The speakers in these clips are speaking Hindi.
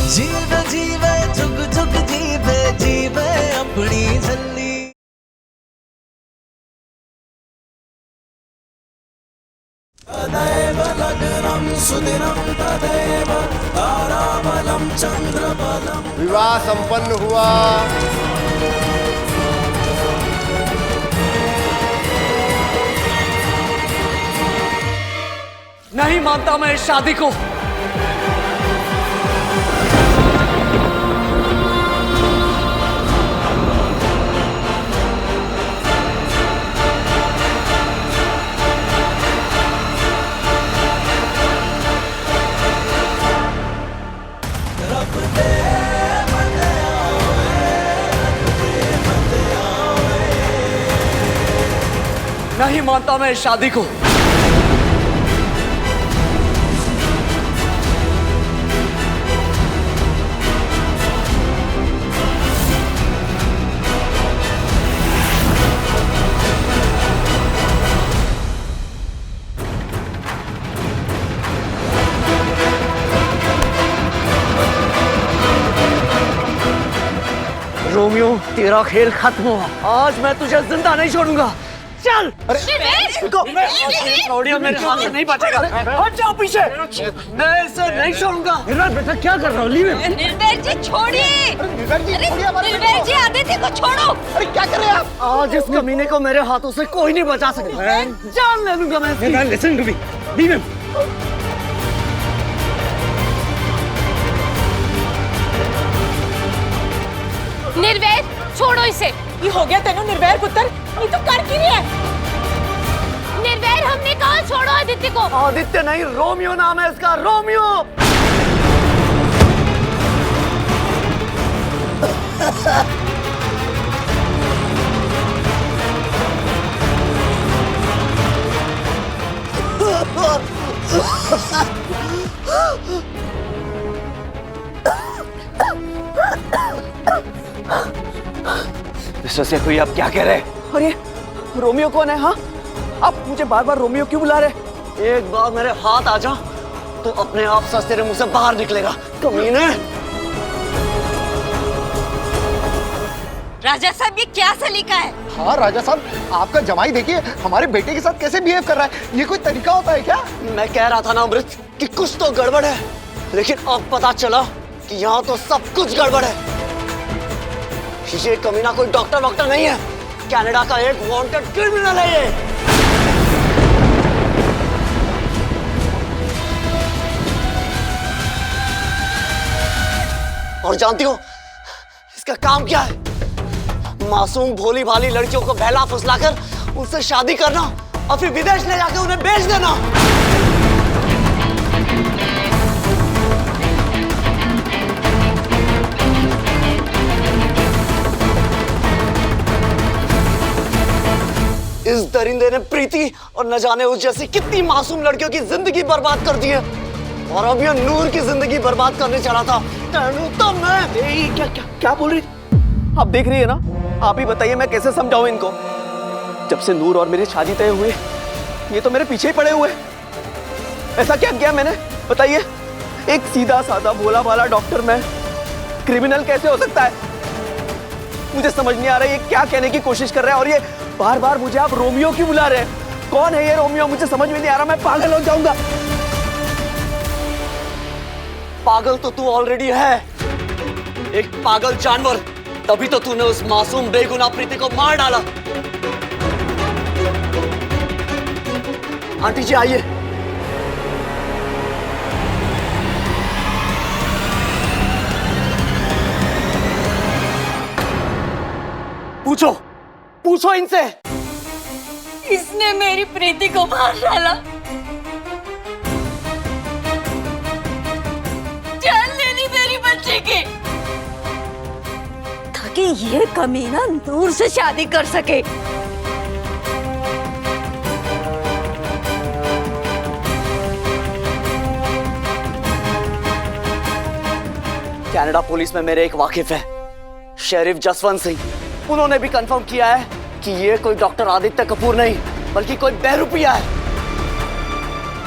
जीवे जीवे झुक झुक जीवे जीवे अपनी झल्ली। तदैव लग्नं सुदिनं तदैव ताराबलं चंद्रबलं। विवाह संपन्न हुआ। नहीं मानता मैं इस शादी को। नहीं मानता मैं इस शादी को। रोमियो, तेरा खेल खत्म हुआ। आज मैं तुझे जिंदा नहीं छोड़ूंगा। चल। रोमियो मेरे हाथ से नहीं बचेगा। हट जाओ पीछे। मैं इसे नहीं छोड़ूंगा। बेटा क्या कर रहा हो? निर्भय जी छोड़िए। निर्भय जी आदित्य को छोड़ो। अरे क्या कर रहे हैं आप? आज इस कमीने को मेरे हाथों से कोई नहीं बचा सकता। जान ले लूंगा मैं। Listen to me. Leave him. Nirbhay छोड़ो इसे। ये हो गया तेनू निर्भय पुत्र, ये तो कर की रही है। निर्भय हमने कहा छोड़ो आदित्य को। आदित्य नहीं, रोमियो नाम है इसका। रोमियो। मिस्टर कोई आप क्या कह रहे हैं? और ये रोमियो कौन है? हाँ, आप मुझे बार बार रोमियो क्यों बुला रहे? एक बार मेरे हाथ आ जा तो अपने आप सच तेरे मुंह से बाहर निकलेगा। कमीने। राजा साहब ये क्या सलीका है? हाँ राजा साहब, आपका जमाई देखिए हमारे बेटे के साथ कैसे बिहेव कर रहा है। ये कोई तरीका होता है क्या? मैं कह रहा था ना अमृत कि कुछ तो गड़बड़ है, लेकिन अब पता चला कि यहाँ तो सब कुछ गड़बड़ है। ये कमीना कोई डॉक्टर नहीं है, कनाडा का एक वांटेड क्रिमिनल है ये। और जानती हो इसका काम क्या है? मासूम भोली भाली लड़कियों को बहला फुसलाकर उनसे शादी करना और फिर विदेश ले जाकर उन्हें बेच देना। इस दरिंदे ने प्रीति और न जाने उस जैसी कितनी मासूम लड़कियों की जिंदगी बर्बाद कर दी है, और अब ये नूर की जिंदगी बर्बाद करने चला था। तो मैं क्या बोल रही? आप देख रही है ना? आप ही बताइए मैं कैसे समझाऊं इनको? जब से नूर और मेरी शादी तय हुई ये तो मेरे पीछे ही पड़े हुए। ऐसा क्या किया मैंने बताइए? एक सीधा साधा भोला भाला डॉक्टर मैं क्रिमिनल कैसे हो सकता है? मुझे समझ नहीं आ रहा है ये क्या कहने की कोशिश कर रहा है, और ये बार बार मुझे आप रोमियो क्यों बुला रहे हैं? कौन है ये रोमियो? मुझे समझ में नहीं आ रहा, मैं पागल हो जाऊंगा। पागल तो तू ऑलरेडी है, एक पागल जानवर। तभी तो तूने उस मासूम बेगुनाह प्रीति को मार डाला। आंटी जी आइए। पूछो इनसे। इसने मेरी प्रीति को मार डाला। जान ले ली मेरी बच्चे की, ताकि ये कमीना नूर से शादी कर सके। कनाडा पुलिस में मेरे एक वाकिफ है, शेरिफ जसवंत सिंह। उन्होंने भी कंफर्म किया है कि ये कोई डॉक्टर आदित्य कपूर नहीं बल्कि कोई बहरूपिया है।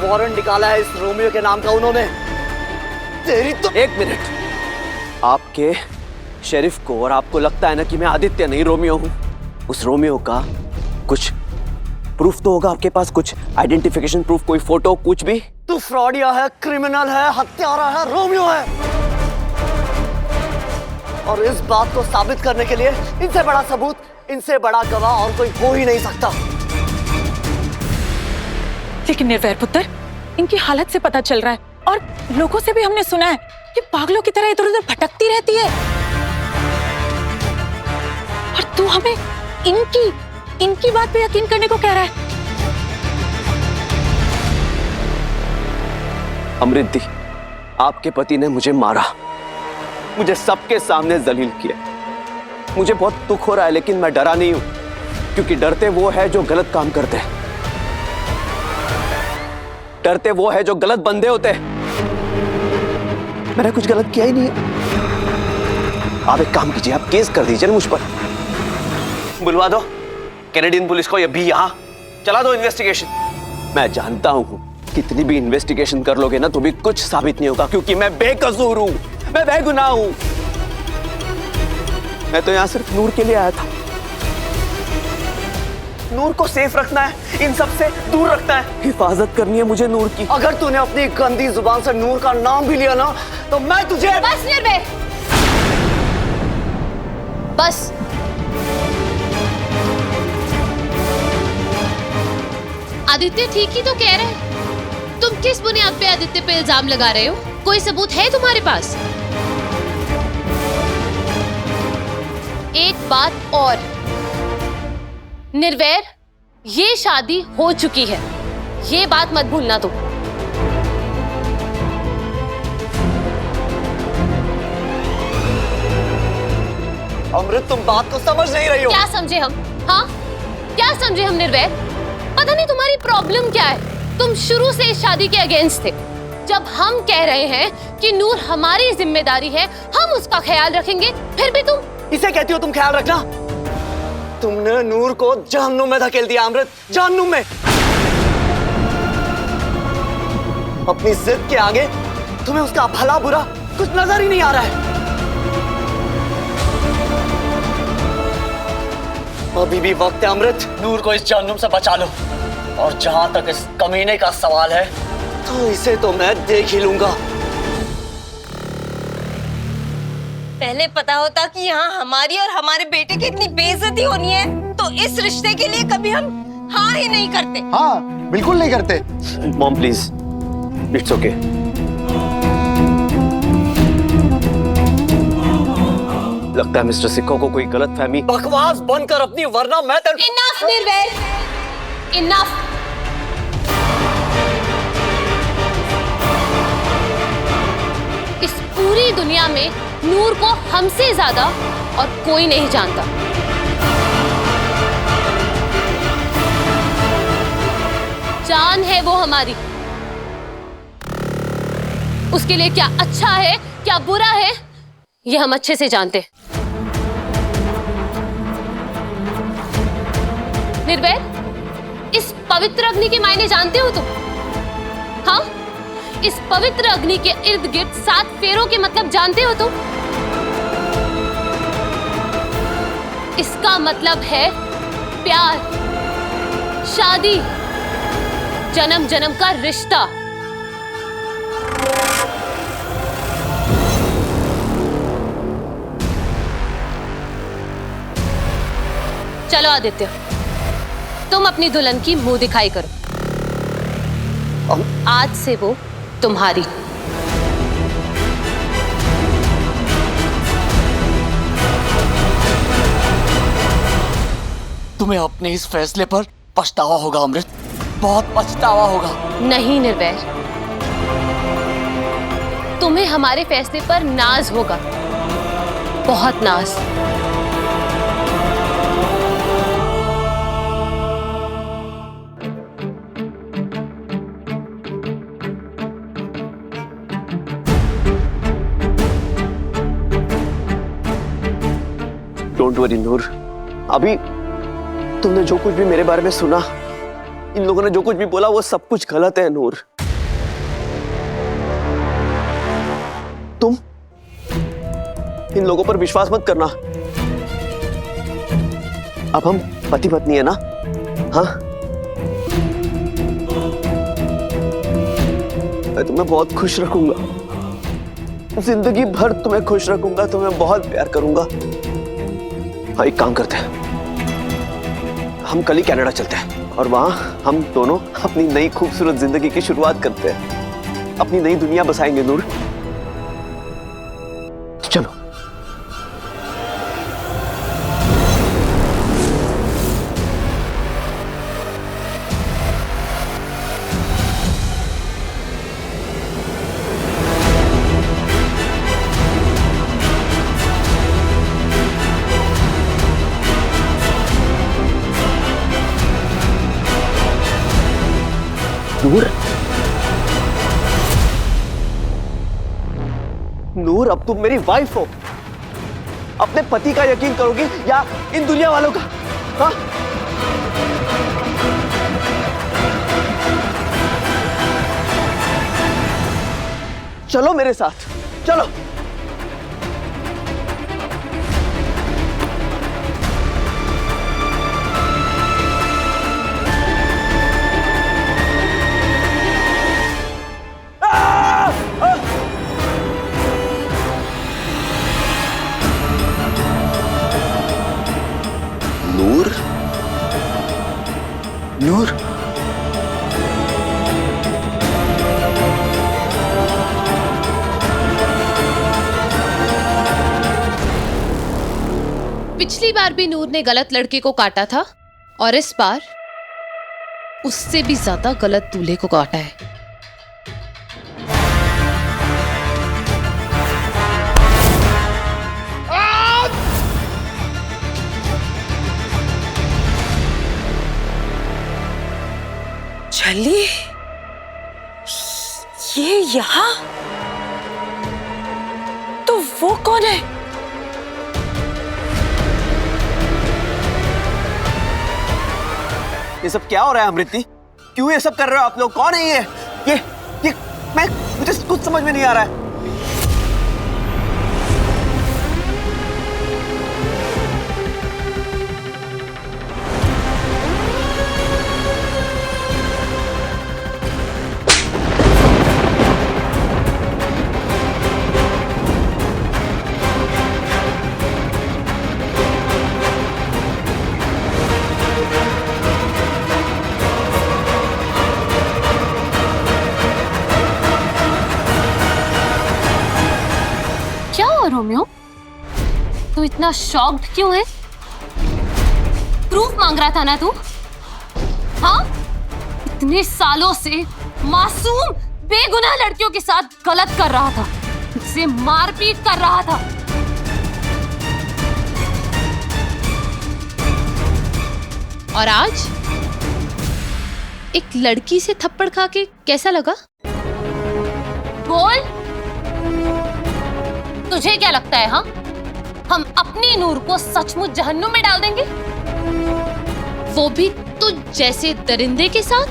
वारंट निकाला है इस रोमियो के नाम का उन्होंने। तेरी तो एक मिनट, आपके शेरिफ को और आपको लगता है ना कि मैं आदित्य नहीं रोमियो हूं, उस रोमियो का कुछ प्रूफ तो होगा आपके पास, कुछ आइडेंटिफिकेशन प्रूफ, कोई फोटो, कुछ भी? तू फ्रॉडिया है, क्रिमिनल है, हत्यारा है, रोमियो है। और इस बात को साबित करने के लिए इनसे बड़ा सबूत, इनसे बड़ा गवाह और कोई हो ही नहीं सकता। लेकिन निर्वैर पुत्र, इनकी हालत से पता चल रहा है और लोगों से भी हमने सुना है कि पागलों की तरह इधर उधर भटकती रहती है। और तू हमें इनकी बात पे यकीन करने को कह रहा है? अमृति, आपके पति ने मुझे मारा, मुझे सबके सामने जलील किया। मुझे बहुत दुख हो रहा है, लेकिन मैं डरा नहीं हूं, क्योंकि डरते वो है जो गलत काम करते हैं, डरते वो है जो गलत बंदे होते हैं। मैंने कुछ गलत किया ही नहीं है। आप एक काम कीजिए, आप केस कर दीजिए मुझ पर, बुलवा दो कैनेडियन पुलिस को, ये भी यहां चला दो इन्वेस्टिगेशन। मैं जानता हूं कितनी भी इन्वेस्टिगेशन कर लोगे ना तो भी कुछ साबित नहीं होगा, क्योंकि मैं बेकसूर हूं, मैं बेगुनाह हूं। मैं तो यहां सिर्फ नूर के लिए आया था। नूर को सेफ रखना है, इन सब से दूर रखना है, हिफाजत करनी है मुझे नूर की। अगर तूने अपनी गंदी जुबान से नूर का नाम भी लिया ना तो मैं तुझे... बस निर्भय, बस। आदित्य ठीक ही तो कह रहे हैं। तुम किस बुनियाद पे आदित्य पे इल्जाम लगा रहे हो? कोई सबूत है तुम्हारे पास? एक बात और, निर्वैर, ये शादी हो चुकी है, ये बात मत भूलना तुम। अमृत, तुम बात को समझ नहीं रही हो। क्या समझे हम? हाँ, क्या समझे हम निर्वैर? पता नहीं तुम्हारी प्रॉब्लम क्या है। तुम शुरू से इस शादी के अगेंस्ट थे। जब हम कह रहे हैं कि नूर हमारी जिम्मेदारी है, हम उसका ख्याल रखेंगे, फिर भी तुम इसे कहती हो तुम ख्याल रखना? तुमने नूर को जहन्नुम में धकेल दिया अमृत, जहन्नुम में। अपनी जिद के आगे तुम्हें उसका भला बुरा कुछ नजर ही नहीं आ रहा है। अभी भी वक्त है अमृत, नूर को इस जहन्नुम से बचा लो। और जहां तक इस कमीने का सवाल है तो इसे तो मैं देख ही लूंगा। पहले पता होता कि यहाँ हमारी और हमारे बेटे की इतनी बेइज्जती होनी है तो इस रिश्ते के लिए कभी हम हाँ ही नहीं करते। हाँ, बिल्कुल नहीं करते। Mom please, it's okay. लगता है मिस्टर सिक्को को कोई गलतफहमी। बकवास बंद कर अपनी, वरना मैं इनफ निर्वैर, इनफ। इस पूरी दुनिया में नूर को हमसे ज्यादा और कोई नहीं जानता। जान है वो हमारी। उसके लिए क्या अच्छा है, क्या बुरा है, ये हम अच्छे से जानते हैं। निर्वैर, इस पवित्र अग्नि के मायने जानते हो तुम? हाँ, इस पवित्र अग्नि के इर्द गिर्द 7 फेरों के मतलब जानते हो तुम? इसका मतलब है प्यार, शादी, जन्म जन्म का रिश्ता। चलो आदित्य, तुम अपनी दुल्हन की मुंह दिखाई करो। आज से वो तुम्हारी। तुम्हें अपने इस फैसले पर पछतावा होगा अमृत, बहुत पछतावा होगा। नहीं निर्वैर, तुम्हें हमारे फैसले पर नाज होगा, बहुत नाज। डोंट वरी नूर, अभी तुमने जो कुछ भी मेरे बारे में सुना, इन लोगों ने जो कुछ भी बोला, वो सब कुछ गलत है नूर। इन लोगों पर विश्वास मत करना। अब हम पति पत्नी है ना? हाँ, मैं तुम्हें बहुत खुश रखूंगा, जिंदगी भर तुम्हें खुश रखूंगा, तुम्हें बहुत प्यार करूंगा। हाँ, एक काम करते हैं, हम कल ही कनाडा चलते हैं और वहां हम दोनों अपनी नई खूबसूरत जिंदगी की शुरुआत करते हैं, अपनी नई दुनिया बसाएंगे नूर। चलो। नूर, नूर, अब तुम मेरी वाइफ हो। अपने पति का यकीन करोगी या इन दुनिया वालों का? हाँ? चलो मेरे साथ, चलो। नूर, नूर, पिछली बार भी नूर ने गलत लड़के को काटा था और इस बार उससे भी ज्यादा गलत दूल्हे को काटा है। छली, ये यहाँ? तो वो कौन है? ये सब क्या हो रहा है अमृति? क्यों ये सब कर रहे हो आप लोग? कौन है ये मुझे कुछ समझ में नहीं आ रहा है। रोमियो, तू इतना शॉक्ड क्यों है? प्रूफ मांग रहा था ना तू? हाँ, इतने सालों से मासूम बेगुनाह लड़कियों के साथ गलत कर रहा था, उसे मारपीट कर रहा था। और आज एक लड़की से थप्पड़ खा के कैसा लगा? बोल, तुझे क्या लगता है? हाँ, हम अपनी नूर को सचमुच जहन्नुम में डाल देंगे, वो भी तुझ जैसे दरिंदे के साथ?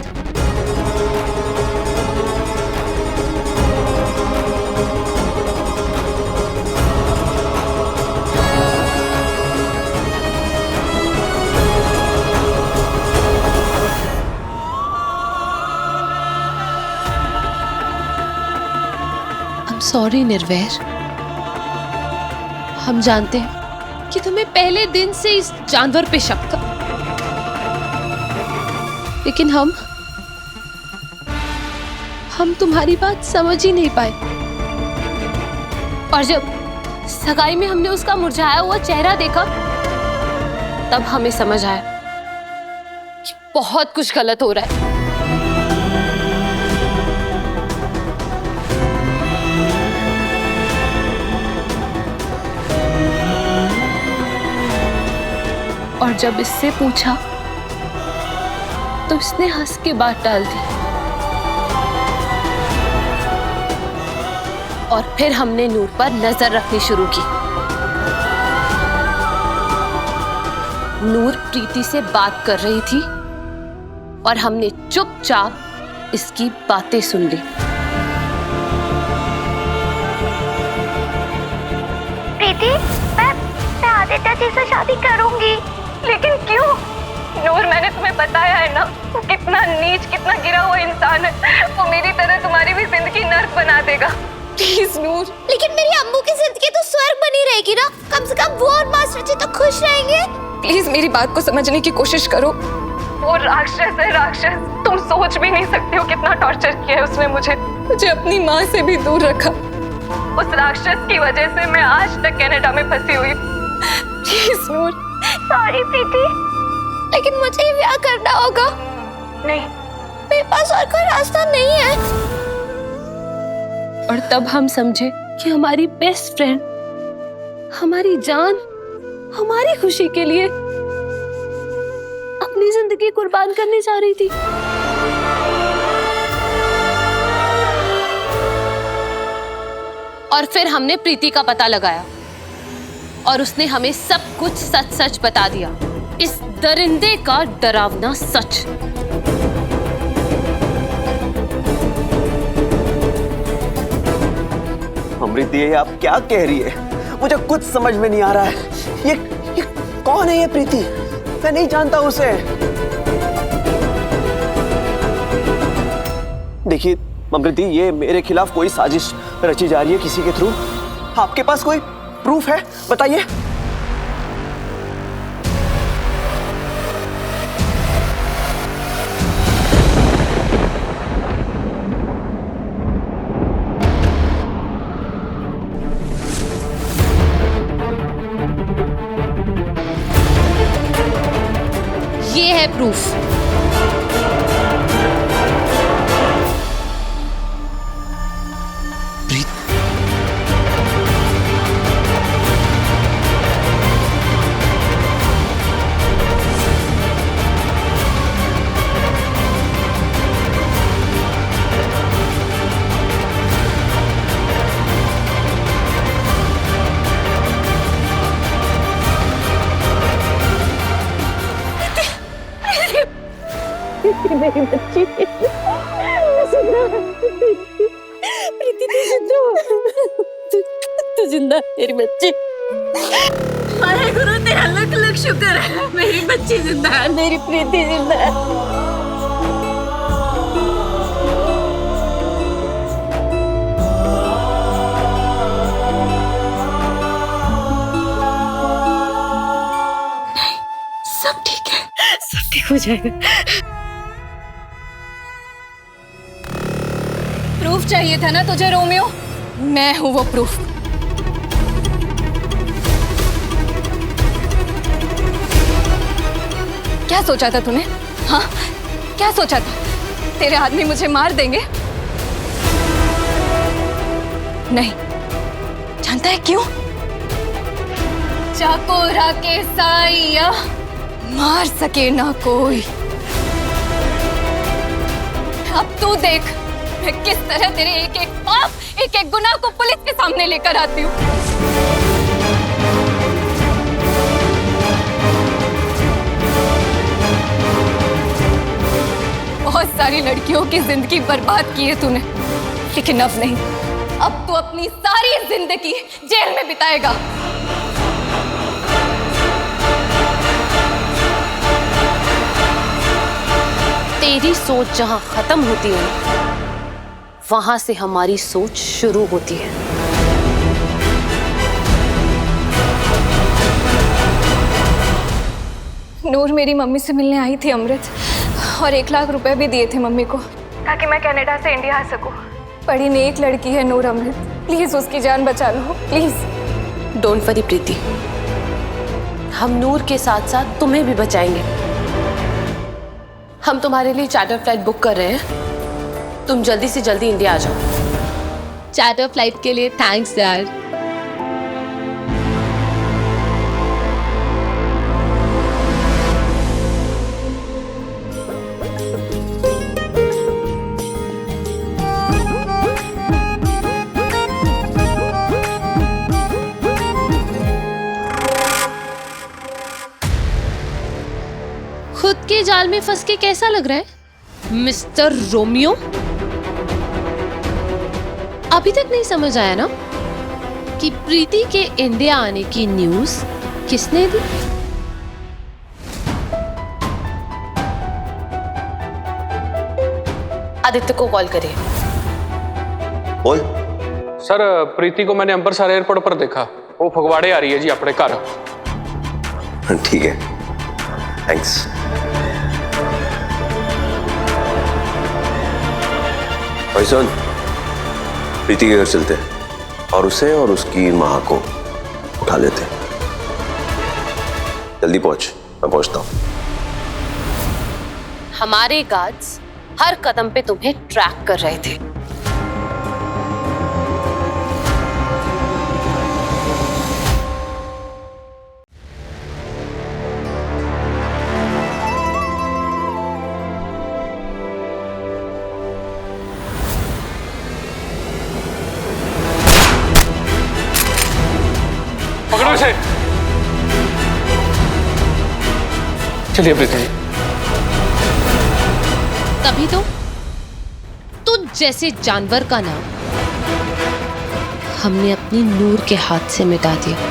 I'm sorry निर्वैर, हम जानते हैं कि तुम्हें पहले दिन से इस जानवर पे शक था, लेकिन हम तुम्हारी बात समझ ही नहीं पाए। और जब सगाई में हमने उसका मुरझाया हुआ चेहरा देखा, तब हमें समझ आया कि बहुत कुछ गलत हो रहा है। और जब इससे पूछा तो इसने हंस के बात टाल दी। और फिर हमने नूर पर नजर रखनी शुरू की। नूर प्रीति से बात कर रही थी और हमने चुपचाप इसकी बातें सुन ली। प्रीति, प्रीति से शादी करूंगी। लेकिन क्यों? नूर, मैंने तुम्हें बताया है ना, वो कितना नीच, कितना गिरा हुआ इंसान है। वो मेरी तरह तुम्हारी भी जिंदगी नर्क बना देगा। प्लीज नूर। लेकिन मेरी अम्मू की जिंदगी तो स्वर्ग बनी रहेगी ना, कम से कम वो और मास्टर जी तो खुश रहेंगे। प्लीज मेरी बात को समझने की कोशिश करो। वो राक्षस है, राक्षस। तुम सोच भी नहीं सकते हो कितना टॉर्चर किया है उसने मुझे अपनी माँ से भी दूर रखा। उस राक्षस की वजह से मैं आज तक कनाडा में फंसी हुई। Please Noor. सॉरी प्रीति, लेकिन मुझे ही ब्याह करना होगा। नहीं, मेरे पास और कोई रास्ता नहीं है। और तब हम समझे कि हमारी बेस्ट फ्रेंड, हमारी जान, हमारी खुशी के लिए अपनी जिंदगी कुर्बान करने जा रही थी। और फिर हमने प्रीति का पता लगाया और उसने हमें सब कुछ सच सच बता दिया, इस दरिंदे का डरावना सच। अमृत, ये आप क्या कह रही है? मुझे कुछ समझ में नहीं आ रहा है। ये कौन है ये प्रीति? मैं नहीं जानता उसे। देखिए अमृति, ये मेरे खिलाफ कोई साजिश रची जा रही है किसी के थ्रू। आपके पास कोई प्रूफ है? बताइए। ये है प्रूफ। मेरी बच्ची प्रीति, तू जिंदा, मेरी बच्ची। अरे गुरु, तेरा लख लख शुक्र है, मेरी बच्ची जिंदा है, मेरी प्रीति जिंदा है। सब ठीक है, सब ठीक हो जाएगा। प्रूफ चाहिए था ना तुझे रोमियो? मैं हूं वो प्रूफ। क्या सोचा था तूने? हाँ, क्या सोचा था? तेरे आदमी मुझे मार देंगे? नहीं। जानता है क्यों? चाकोरा के साइया मार सके ना कोई। अब तू देख मैं किस तरह तेरे एक एक पाप, एक एक गुनाह को पुलिस के सामने लेकर आती हूँ। बहुत सारी लड़कियों की जिंदगी बर्बाद की है तूने, लेकिन अब नहीं। अब तू अपनी सारी जिंदगी जेल में बिताएगा। तेरी सोच जहां खत्म होती है, वहां से हमारी सोच शुरू होती है। नूर मेरी मम्मी से मिलने आई थी अमृत, और 1 लाख रुपए भी दिए थे मम्मी को ताकि मैं कनाडा से इंडिया आ सकूं। बड़ी नेक लड़की है नूर अमृत, प्लीज उसकी जान बचा लो प्लीज। डोंट वरी प्रीति, हम नूर के साथ साथ तुम्हें भी बचाएंगे। हम तुम्हारे लिए चार्टर फ्लाइट बुक कर रहे हैं, तुम जल्दी से जल्दी इंडिया आ जाओ। चार्टर फ्लाइट के लिए थैंक्स यार। खुद के जाल में फंस के कैसा लग रहा है मिस्टर रोमियो? अभी तक नहीं समझ आया ना कि प्रीति के इंडिया आने की न्यूज़ किसने दी? आदित्य को कॉल करिए। बोल। सर प्रीति को मैंने अम्बरसर एयरपोर्ट पर देखा, वो फगवाड़े आ रही है जी अपने घर। ठीक है, थैंक्स। भाई सुन, प्रीति के घर चलते हैं और उसे और उसकी माँ को उठा लेते हैं। जल्दी पहुंच, मैं पहुंचता हूँ। हमारे गार्ड्स हर कदम पे तुम्हें ट्रैक कर रहे थे। पकड़ो इसे। चलिए प्रीति जी। तभी तो तुझ जैसे जानवर का नाम हमने अपनी नूर के हाथ से मिटा दिया।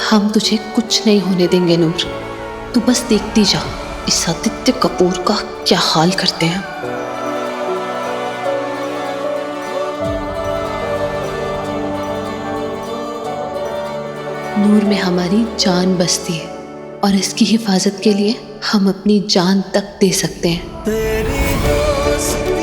हम तुझे कुछ नहीं होने देंगे नूर, तू बस देखती जा इस आदित्य कपूर का क्या हाल करते हैं। नूर में हमारी जान बसती है और इसकी हिफाजत के लिए हम अपनी जान तक दे सकते हैं। तेरी दोस्ती